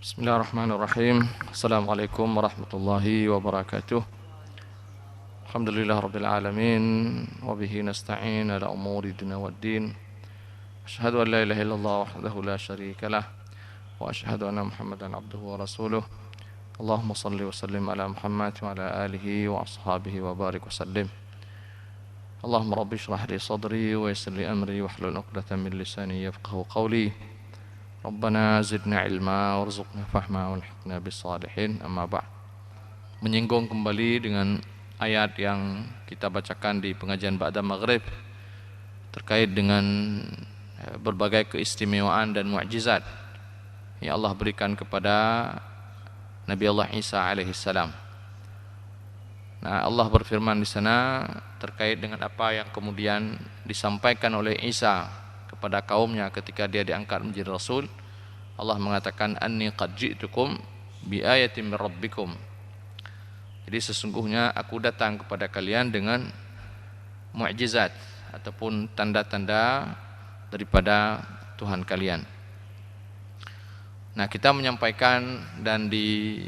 Bismillahirrahmanirrahim. Assalamualaikum warahmatullahi wabarakatuh. Alhamdulillah rabbil alamin wa bihi nasta'in ala umuri dunya waddin. Asyhadu an la ilaha illallah wahdahu la syarika lah wa asyhadu anna Muhammadan abduhu wa rasuluh. Allahumma salli wa sallim ala Muhammad wa ala alihi wa ashabihi wa barik wa sallim. Allahumma rabbi shrah li sadri wa yassir li amri wahlul 'uqdatam min lisani yafqahu qawli. Rabbana zidna ilma warzuqna fahma walhiqna bis-salihin. Amma ba'd. Menyinggung kembali dengan ayat yang kita bacakan di pengajian ba'da maghrib terkait dengan berbagai keistimewaan dan mukjizat yang Allah berikan kepada Nabi Allah Isa alaihi salam. Nah, Allah berfirman di sana terkait dengan apa yang kemudian disampaikan oleh Isa kepada kaumnya ketika dia diangkat menjadi rasul. Allah mengatakan anni qad ji'tukum bi ayatin min rabbikum. Jadi sesungguhnya aku datang kepada kalian dengan mukjizat ataupun tanda-tanda daripada Tuhan kalian. Nah, kita menyampaikan dan di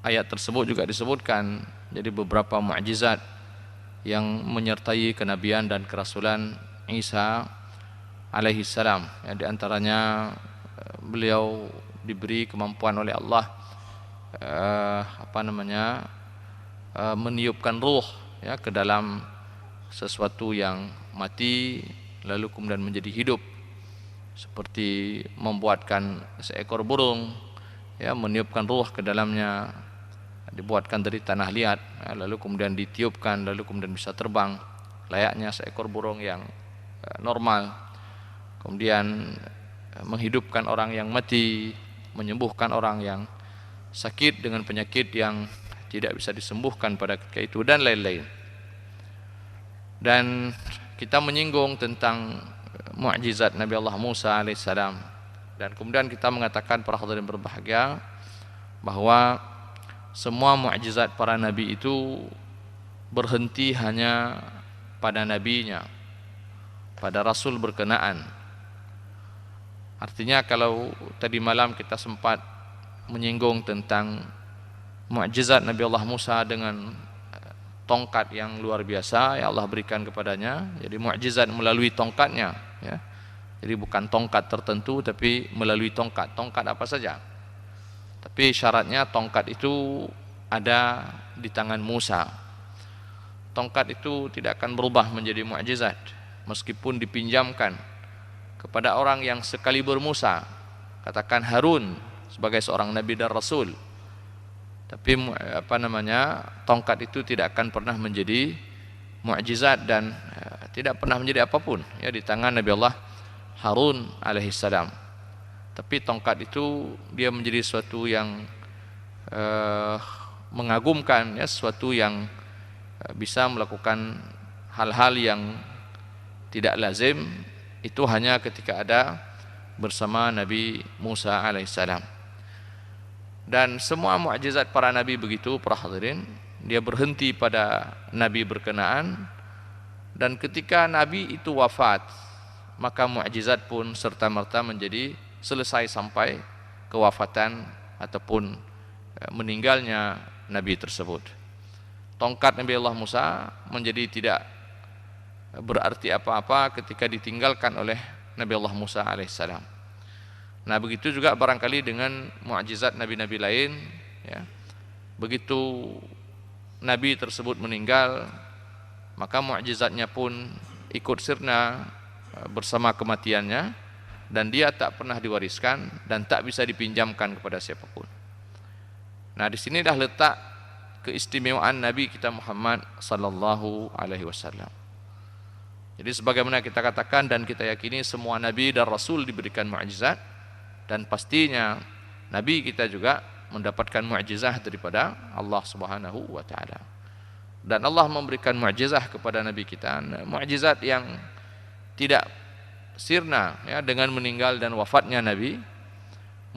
ayat tersebut juga disebutkan jadi beberapa mukjizat yang menyertai kenabian dan kerasulan Isa alaihi salam. Ya, di antaranya beliau diberi kemampuan oleh Allah meniupkan ruh ya ke dalam sesuatu yang mati lalu kemudian menjadi hidup, seperti membuatkan seekor burung ya, meniupkan ruh ke dalamnya, dibuatkan dari tanah liat ya, lalu kemudian ditiupkan lalu kemudian bisa terbang layaknya seekor burung yang normal. Kemudian menghidupkan orang yang mati, menyembuhkan orang yang sakit dengan penyakit yang tidak bisa disembuhkan pada ketika itu, dan lain-lain. Dan kita menyinggung tentang mukjizat Nabi Allah Musa alaihissalam, dan kemudian kita mengatakan para hadirin berbahagia bahwa semua mukjizat para nabi itu berhenti hanya pada nabinya, pada rasul berkenaan. Artinya kalau tadi malam kita sempat menyinggung tentang mukjizat Nabi Allah Musa dengan tongkat yang luar biasa yang Allah berikan kepadanya. Jadi mukjizat melalui tongkatnya ya. Jadi bukan tongkat tertentu tapi melalui tongkat. Tongkat apa saja. Tapi syaratnya tongkat itu ada di tangan Musa. Tongkat itu tidak akan berubah menjadi mukjizat meskipun dipinjamkan kepada orang yang sekaliber Musa, katakan Harun sebagai seorang nabi dan rasul. Tapi tongkat itu tidak akan pernah menjadi mukjizat dan tidak pernah menjadi apapun ya di tangan Nabi Allah Harun alaihissalam. Tapi tongkat itu dia menjadi sesuatu yang mengagumkan ya, sesuatu yang bisa melakukan hal-hal yang tidak lazim, itu hanya ketika ada bersama Nabi Musa alaihissalam. Dan semua mukjizat para nabi begitu para hadirin, dia berhenti pada nabi berkenaan, dan ketika nabi itu wafat maka mukjizat pun serta-merta menjadi selesai sampai kewafatan ataupun meninggalnya nabi tersebut. Tongkat Nabi Allah Musa menjadi tidak berarti apa-apa ketika ditinggalkan oleh Nabi Allah Musa alaihissalam. Nah, begitu juga barangkali dengan mukjizat nabi-nabi lain ya. Begitu nabi tersebut meninggal, maka mukjizatnya pun ikut sirna bersama kematiannya, dan dia tak pernah diwariskan dan tak bisa dipinjamkan kepada siapapun. Nah, di sini dah letak keistimewaan Nabi kita Muhammad sallallahu alaihi wasallam. Jadi sebagaimana kita katakan dan kita yakini semua nabi dan rasul diberikan mukjizat, dan pastinya nabi kita juga mendapatkan mukjizat daripada Allah Subhanahu wa taala. Dan Allah memberikan mukjizat kepada nabi kita, mukjizat yang tidak sirna ya dengan meninggal dan wafatnya nabi,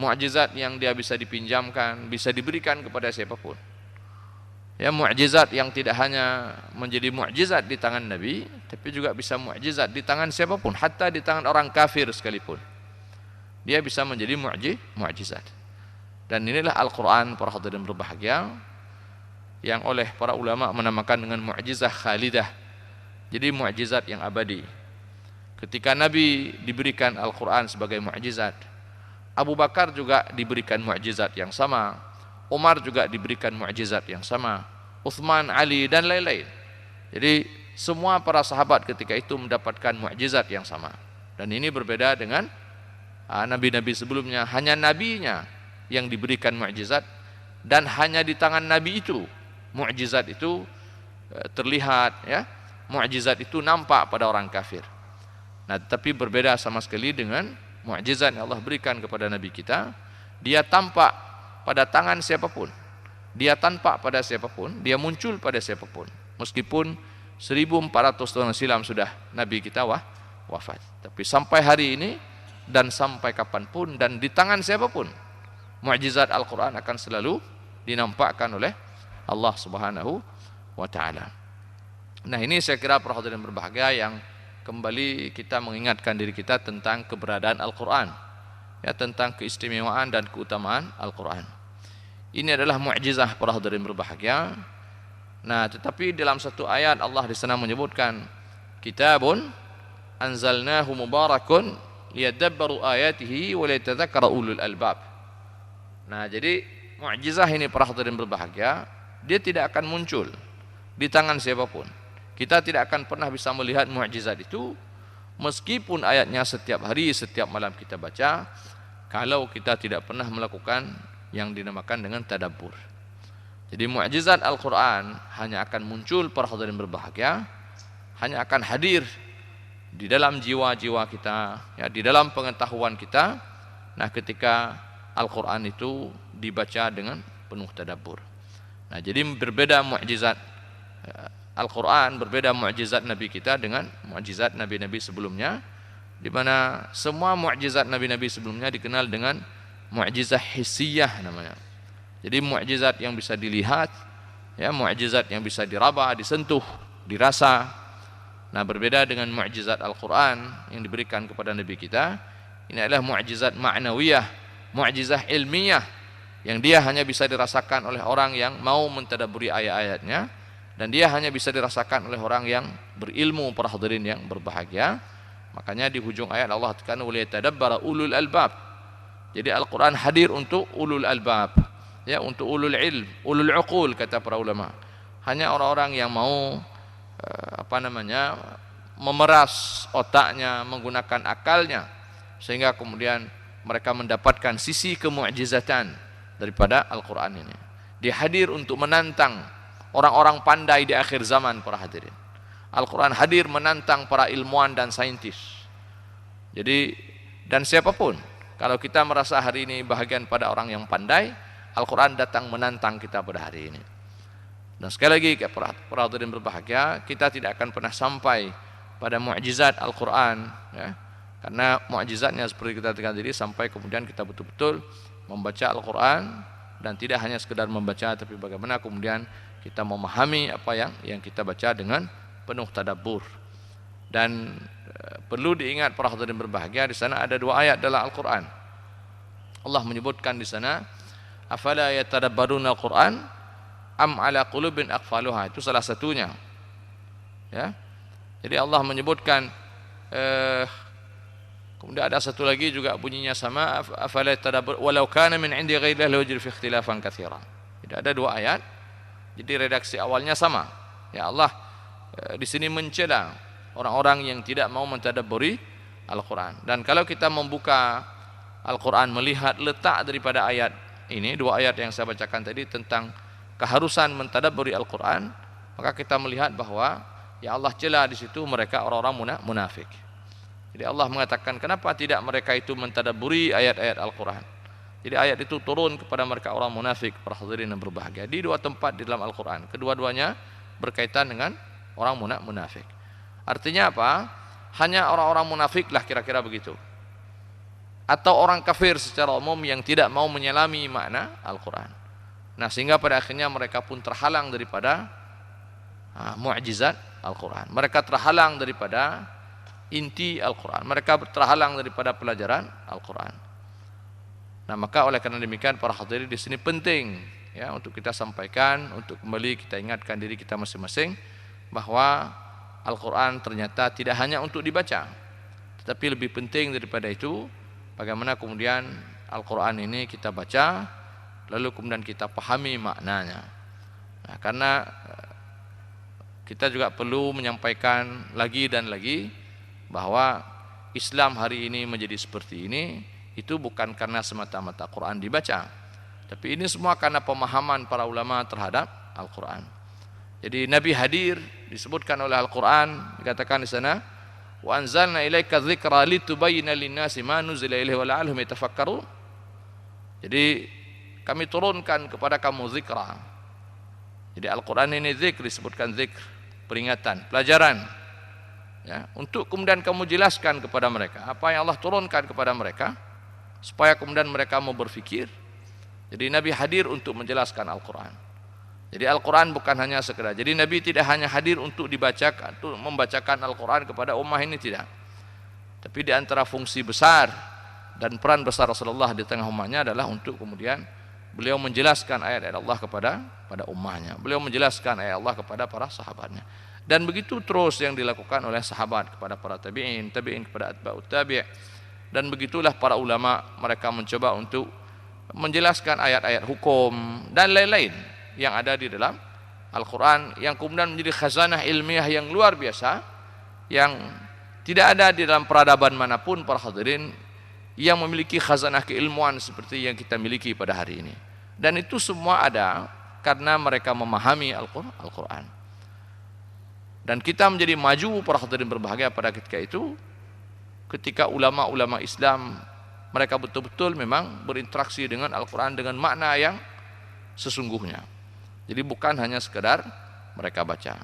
mukjizat yang dia bisa dipinjamkan, bisa diberikan kepada siapapun. Ya, mukjizat yang tidak hanya menjadi mukjizat di tangan nabi, tapi juga bisa mukjizat di tangan siapapun, hatta di tangan orang kafir sekalipun. dia bisa menjadi mukjizat. Dan inilah Al-Quran para hadirin berbahagia yang oleh para ulama menamakan dengan mukjizah khalidah. Jadi mukjizat yang abadi. Ketika Nabi diberikan Al-Quran sebagai mukjizat, Abu Bakar juga diberikan mukjizat yang sama, Umar juga diberikan mukjizat yang sama, Utsman, Ali dan lain-lain. Jadi semua para sahabat ketika itu mendapatkan mukjizat yang sama. Dan ini berbeda dengan nabi-nabi sebelumnya. Hanya nabinya yang diberikan mukjizat, dan hanya di tangan nabi itu mukjizat itu terlihat, ya. Mukjizat itu nampak pada orang kafir. Nah, tapi berbeda sama sekali dengan mukjizat yang Allah berikan kepada nabi kita. Dia tampak pada tangan siapapun, dia tampak pada siapapun, dia muncul pada siapapun. Meskipun 1400 tahun silam sudah nabi kita wafat, tapi sampai hari ini dan sampai kapanpun dan di tangan siapapun, mukjizat Al-Quran akan selalu dinampakkan oleh Allah Subhanahu wa ta'ala. Nah, ini saya kira para hadirin berbahagia yang kembali kita mengingatkan diri kita tentang keberadaan Al-Quran, ya, tentang keistimewaan dan keutamaan Al-Quran. Ini adalah mukjizah para hadirin berbahagia. Nah, tetapi dalam satu ayat Allah di sana menyebutkan kitabun anzalnahu mubarakun liyadabbaru ayatihi wa liyatadzakkara ulul albab. Nah, jadi mukjizah ini para hadirin berbahagia, dia tidak akan muncul di tangan siapapun. Kita tidak akan pernah bisa melihat mukjizat itu meskipun ayatnya setiap hari, setiap malam kita baca, kalau kita tidak pernah melakukan yang dinamakan dengan tadabbur. Jadi mukjizat Al-Quran hanya akan muncul para hadirin berbahagia, hanya akan hadir di dalam jiwa-jiwa kita, ya, di dalam pengetahuan kita. Nah, ketika Al-Quran itu dibaca dengan penuh tadabbur. Nah, jadi berbeda mukjizat Al-Quran, berbeda mukjizat Nabi kita dengan mukjizat Nabi-Nabi sebelumnya, di mana semua mukjizat Nabi-Nabi sebelumnya dikenal dengan mukjizah hissiyah namanya. Jadi mukjizat yang bisa dilihat, ya, mukjizat yang bisa diraba, disentuh, dirasa. Nah, berbeda dengan mukjizat Al-Quran yang diberikan kepada Nabi kita. Ini adalah mukjizat ma'nawiyah, mukjizah ilmiah, yang dia hanya bisa dirasakan oleh orang yang mau mentadabburi ayat-ayatnya, dan dia hanya bisa dirasakan oleh orang yang berilmu, para hadirin yang berbahagia. Makanya di hujung ayat Allah katakan waliyatadabbara ulul albab. Jadi Al-Quran hadir untuk ulul albab, ya, untuk ulul ilm, ulul uqul kata para ulama. Hanya orang-orang yang mau memeras otaknya, menggunakan akalnya, sehingga kemudian mereka mendapatkan sisi kemukjizatan daripada Al-Quran ini. Dia hadir untuk menantang orang-orang pandai di akhir zaman para hadirin. Al-Quran hadir menantang para ilmuwan dan saintis. Jadi, dan siapapun, kalau kita merasa hari ini bahagian pada orang yang pandai, Al-Quran datang menantang kita pada hari ini. Dan sekali lagi para hadirin berbahagia, kita tidak akan pernah sampai pada mukjizat Al-Quran, ya, karena mukjizatnya seperti kita katakan tadi, sampai kemudian kita betul-betul membaca Al-Quran, dan tidak hanya sekedar membaca, tapi bagaimana kemudian kita memahami apa yang kita baca dengan penuh tadabbur. Dan perlu diingat para hadirin berbahagia, di sana ada dua ayat dalam Al-Quran. Allah menyebutkan di sana, afala yatadabbaruna al-Quran am ala qulubin aqfaluha. Itu salah satunya, ya. Jadi Allah menyebutkan, kemudian ada satu lagi juga bunyinya sama, afala yatadabbur walau kana min indi ghairillah lawajadu fi ikhtilafan katsiran. Jadi ada dua ayat. Jadi redaksi awalnya sama. Ya, Allah di sini mencela orang-orang yang tidak mau mentadabburi Al-Quran. Dan kalau kita membuka Al-Quran, melihat letak daripada ayat ini, dua ayat yang saya bacakan tadi tentang keharusan mentadabburi Al-Quran, maka kita melihat bahwa ya Allah cela di situ mereka orang-orang munafik. Jadi Allah mengatakan kenapa tidak mereka itu mentadabburi ayat-ayat Al-Quran. Jadi ayat itu turun kepada mereka orang munafik, para hadirin yang berbahagia, di dua tempat di dalam Al-Quran. Kedua-duanya berkaitan dengan orang munafik. Artinya apa? Hanya orang-orang munafiklah kira-kira begitu, atau orang kafir secara umum yang tidak mau menyelami makna Al-Quran. Nah, sehingga pada akhirnya mereka pun terhalang daripada mukjizat Al-Quran. Mereka terhalang daripada inti Al-Quran. Mereka terhalang daripada pelajaran Al-Quran. Nah, maka oleh karena demikian para hadirin di sini penting ya untuk kita sampaikan, untuk kembali kita ingatkan diri kita masing-masing bahwa Al-Qur'an ternyata tidak hanya untuk dibaca, tetapi lebih penting daripada itu bagaimana kemudian Al-Qur'an ini kita baca lalu kemudian kita pahami maknanya. Nah, karena kita juga perlu menyampaikan lagi dan lagi bahwa Islam hari ini menjadi seperti ini itu bukan karena semata-mata Quran dibaca, tapi ini semua karena pemahaman para ulama terhadap Al-Quran. Jadi Nabi hadir disebutkan oleh Al-Quran, dikatakan di sana, wa anzalna ilaika dzikra litubayyana lin-nasi ma nuzila ilaihim wa la'allahum yatafakkarun. Jadi kami turunkan kepada kamu zikra. Jadi Al-Quran ini zikr, disebutkan zikr, peringatan, pelajaran ya, untuk kemudian kamu jelaskan kepada mereka apa yang Allah turunkan kepada mereka supaya kemudian mereka mau berfikir. Jadi Nabi hadir untuk menjelaskan Al-Quran. Jadi Al-Quran bukan hanya sekedar, jadi Nabi tidak hanya hadir untuk dibacakan, untuk membacakan Al-Quran kepada ummah ini, tidak. Tapi di antara fungsi besar dan peran besar Rasulullah di tengah ummahnya adalah untuk kemudian beliau menjelaskan ayat-ayat Allah kepada ummahnya. Beliau menjelaskan ayat Allah kepada para sahabatnya. Dan begitu terus yang dilakukan oleh sahabat kepada para tabi'in, tabi'in kepada atba'ut tabi'. Dan begitulah para ulama, mereka mencoba untuk menjelaskan ayat-ayat hukum dan lain-lain yang ada di dalam Al-Quran, yang kemudian menjadi khazanah ilmiah yang luar biasa, yang tidak ada di dalam peradaban manapun para hadirin yang memiliki khazanah keilmuan seperti yang kita miliki pada hari ini. Dan itu semua ada karena mereka memahami Al-Quran. Dan kita menjadi maju para hadirin berbahagia pada ketika itu, ketika ulama-ulama Islam mereka betul-betul memang berinteraksi dengan Al-Quran dengan makna yang sesungguhnya. Jadi bukan hanya sekedar mereka baca.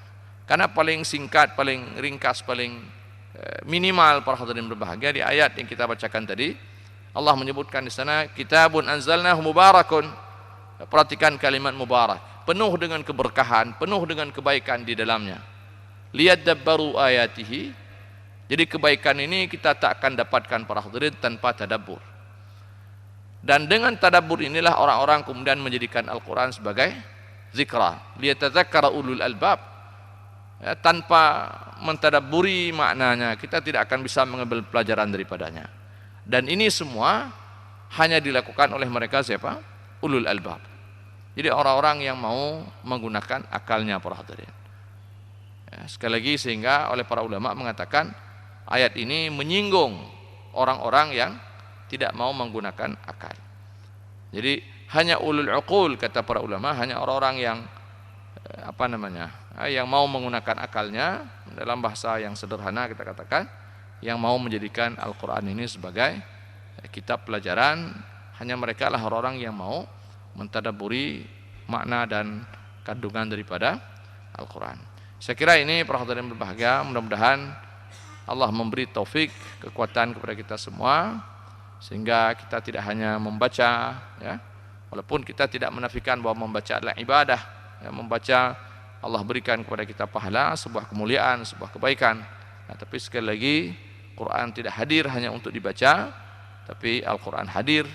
Karena paling singkat, paling ringkas, paling minimal para hadirin berbahagia di ayat yang kita bacakan tadi, Allah menyebutkan di sana kitabun anzalnahu mubarakun. Perhatikan kalimat mubarak, penuh dengan keberkahan, penuh dengan kebaikan di dalamnya. Liyadabbaru ayatihi. Jadi kebaikan ini kita tak akan dapatkan para hadirin tanpa tadabbur. Dan dengan tadabbur inilah orang-orang kemudian menjadikan Al-Quran sebagai zikra, liyatadzakkara ulul albab. Ya, tanpa mentadabburi maknanya kita tidak akan bisa mengambil pelajaran daripadanya. Dan ini semua hanya dilakukan oleh mereka siapa? Ulul albab. Jadi orang-orang yang mau menggunakan akalnya para hadirin. Ya, sekali lagi sehingga oleh para ulama mengatakan ayat ini menyinggung orang-orang yang tidak mau menggunakan akal. Jadi hanya ulul uqul kata para ulama, hanya orang-orang yang yang mau menggunakan akalnya, dalam bahasa yang sederhana kita katakan, yang mau menjadikan Al-Quran ini sebagai kitab pelajaran, hanya mereka lah orang-orang yang mau mentadabburi makna dan kandungan daripada Al-Quran. Saya kira ini para hadirin berbahagia, mudah-mudahan Allah memberi taufik, kekuatan kepada kita semua, sehingga kita tidak hanya membaca, ya, walaupun kita tidak menafikan bahwa membaca adalah ibadah, ya, membaca Allah berikan kepada kita pahala, sebuah kemuliaan, sebuah kebaikan. Nah, tapi sekali lagi Quran tidak hadir hanya untuk dibaca, tapi Al-Quran hadir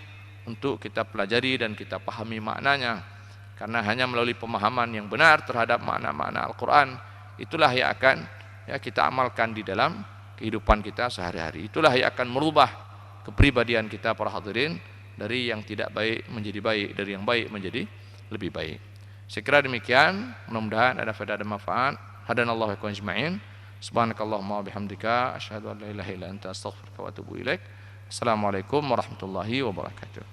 untuk kita pelajari dan kita pahami maknanya. Karena hanya melalui pemahaman yang benar terhadap makna-makna Al-Quran, itulah yang akan kita amalkan di dalam kehidupan kita sehari-hari. Itulah yang akan merubah kepribadian kita para hadirin, dari yang tidak baik menjadi baik, dari yang baik menjadi lebih baik. Saya kira demikian, mudah-mudahan ada faedah dan manfaat. Hadanallahu wa iyyakum ajma'in. Subhanakallahumma wa bihamdika asyhadu an la ilaha illa anta astaghfiruka wa atubu ilaik. Assalamualaikum warahmatullahi wabarakatuh.